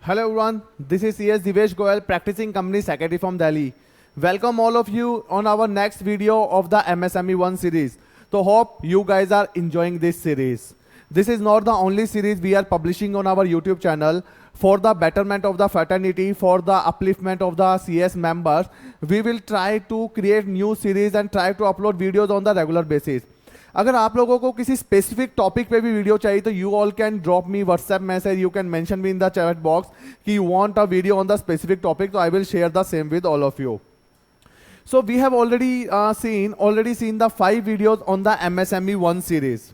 Hello everyone, this is CS Divesh Goyal, practicing company secretary from Delhi. Welcome all of you on our next video of the MSME 1 series. So hope you guys are enjoying this series. This is not the only series we are publishing on our YouTube channel. For the betterment of the fraternity, for the upliftment of the CS members, we will try to create new series and try to upload videos on the regular basis. अगर आप लोगों को किसी specific topic पे भी video चाहिए तो you all can drop me WhatsApp message, you can mention me in the chat box कि you want a video on the specific topic, तो I will share the same with all of you. So we have already seen the 5 videos on the MSME 1 series.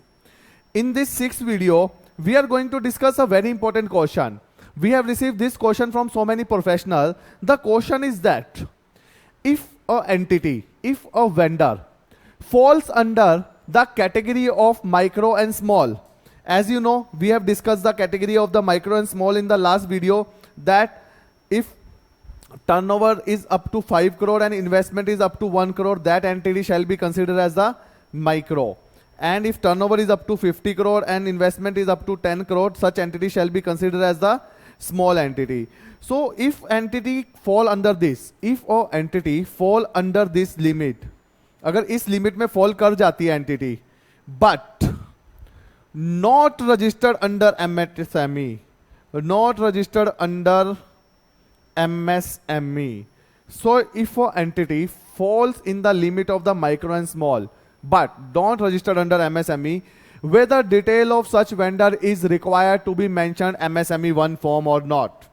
In this 6th video, we are going to discuss a very important question. We have received this question from so many professionals. The question is that if a entity, if a vendor falls under the category of micro and small, as you know, we have discussed the category of the micro and small in the last video, that if turnover is up to 5 crore and investment is up to 1 crore, that entity shall be considered as the micro. And if turnover is up to 50 crore and investment is up to 10 crore, such entity shall be considered as the small entity. So if entity fall under this, if a entity fall under this limit, अगर इस limit में fall कर जाती है entity, but not registered under MSME, not registered under MSME. So if an entity falls in the limit of the micro and small but don't registered under MSME, whether detail of such vendor is required to be mentioned MSME 1 form or not.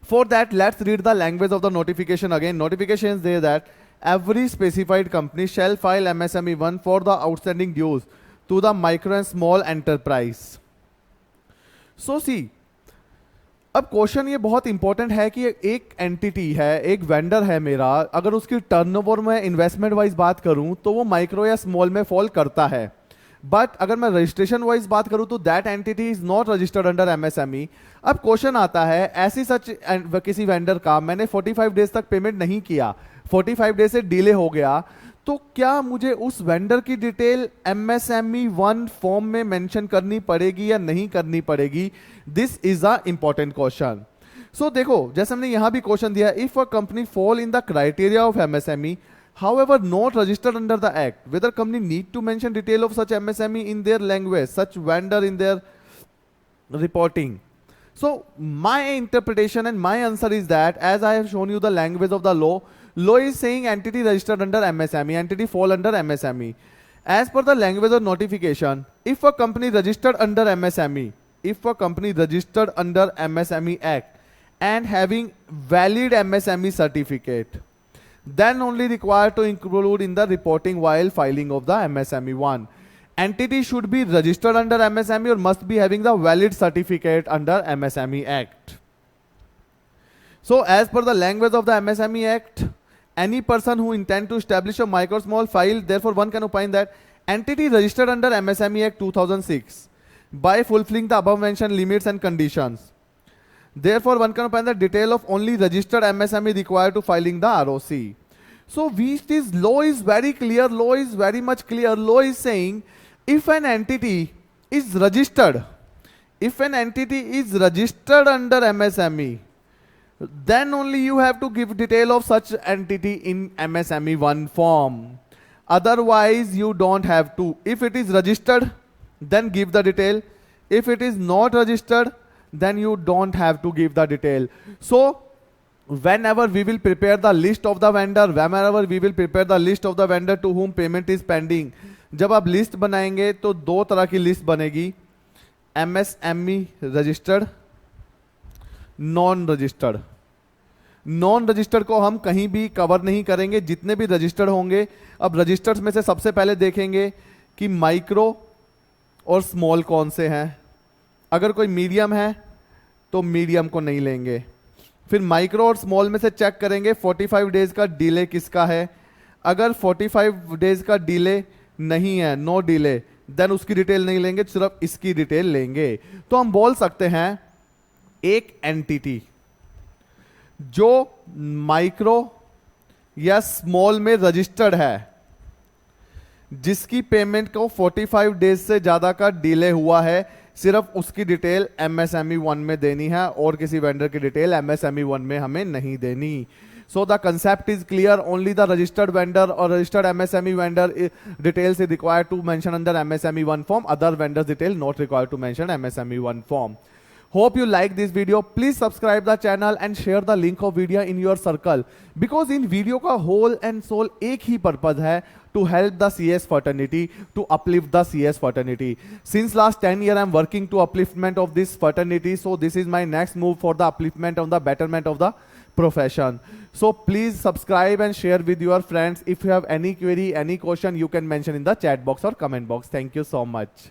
For that, let's read the language of the notification again. Notification says that every specified company shall file MSME 1 for the outstanding dues to the micro and small enterprise. So see, अब question ये बहुत important है कि एक entity है, एक vendor है मेरा, अगर उसकी टर्नओवर में इन्वेस्टमेंट वाइज बात करूं तो वो माइक्रो या स्मॉल में फॉल करता है. बट अगर मैं रजिस्ट्रेशन वाइज बात करूं तो that entity is not registered under MSME. अब क्वेश्चन आता है, ऐसी सच किसी वेंडर का मैंने 45 डेज तक पेमेंट नहीं किया, 45 डेज से डिले हो गया, तो क्या मुझे उस वेंडर की डिटेल MSME 1 फॉर्म में मेंशन करनी पड़ेगी या नहीं करनी पड़ेगी? This is a important question. So देखो, जैसे हमने यहां भी क्वेश्चन दिया, if a company fall in the criteria of MSME however not registered under the act, whether company need to mention detail of such MSME in their language, such vendor in their reporting. So my interpretation and my answer is that, as I have shown you the language of the law is saying entity registered under MSME, entity fall under MSME. As per the language of notification, if a company registered under MSME, if a company registered under MSME Act and having valid MSME certificate, then only required to include in the reporting while filing of the MSME 1. Entity should be registered under MSME or must be having the valid certificate under MSME Act. So as per the language of the MSME Act, any person who intend to establish a micro small file, therefore one can opine that entity registered under MSME Act 2006 by fulfilling the above mentioned limits and conditions. Therefore one can opine that detail of only registered MSME required to filing the ROC. So this law is very clear, law is very much clear. Law is saying if an entity is registered, if an entity is registered under MSME, then only you have to give detail of such entity in MSME 1 form. Otherwise you don't have to. If it is registered, then give the detail. If it is not registered, then you don't have to give the detail. So whenever we will prepare the list of the vendor, whenever we will prepare the list of the vendor to whom payment is pending, जब आप list बनाएंगे तो 2 तरह की list बनेगी, MSME registered, non registered. Non registered को हम कहीं भी कवर नहीं करेंगे, जितने भी रजिस्टर्ड होंगे. अब रजिस्टर्ड में से सबसे पहले देखेंगे कि माइक्रो और स्मॉल कौन से हैं. अगर कोई मीडियम है तो मीडियम को नहीं लेंगे. फिर माइक्रो और स्मॉल में से चेक करेंगे 45 डेज का डिले किसका है. अगर 45 डेज का डिले नहीं है, नो डिले, देन उसकी डिटेल नहीं लेंगे, सिर्फ इसकी डिटेल लेंगे. तो हम बोल सकते हैं एक एंटिटी जो माइक्रो या स्मॉल में रजिस्टर्ड है, जिसकी पेमेंट को 45 डेज से ज्यादा का डिले हुआ है, सिर्फ उसकी डिटेल MSME 1 में देनी है और किसी वेंडर की डिटेल MSME 1 में हमें नहीं देनी. So the concept is clear. Only the registered vendor or registered MSME vendor details is required to mention under MSME 1 form. Other vendors detail not required to mention MSME 1 form. Hope you like this video. Please subscribe the channel and share the link of video in your circle. Because in video का whole and soul एक ही purpose है, to help the CS fraternity, to uplift the CS fraternity. Since last 10 years I am working to upliftment of this fraternity. So this is my next move for the upliftment of the betterment of the profession. So please subscribe and share with your friends. If you have any query, any question, you can mention in the chat box or comment box. Thank you so much.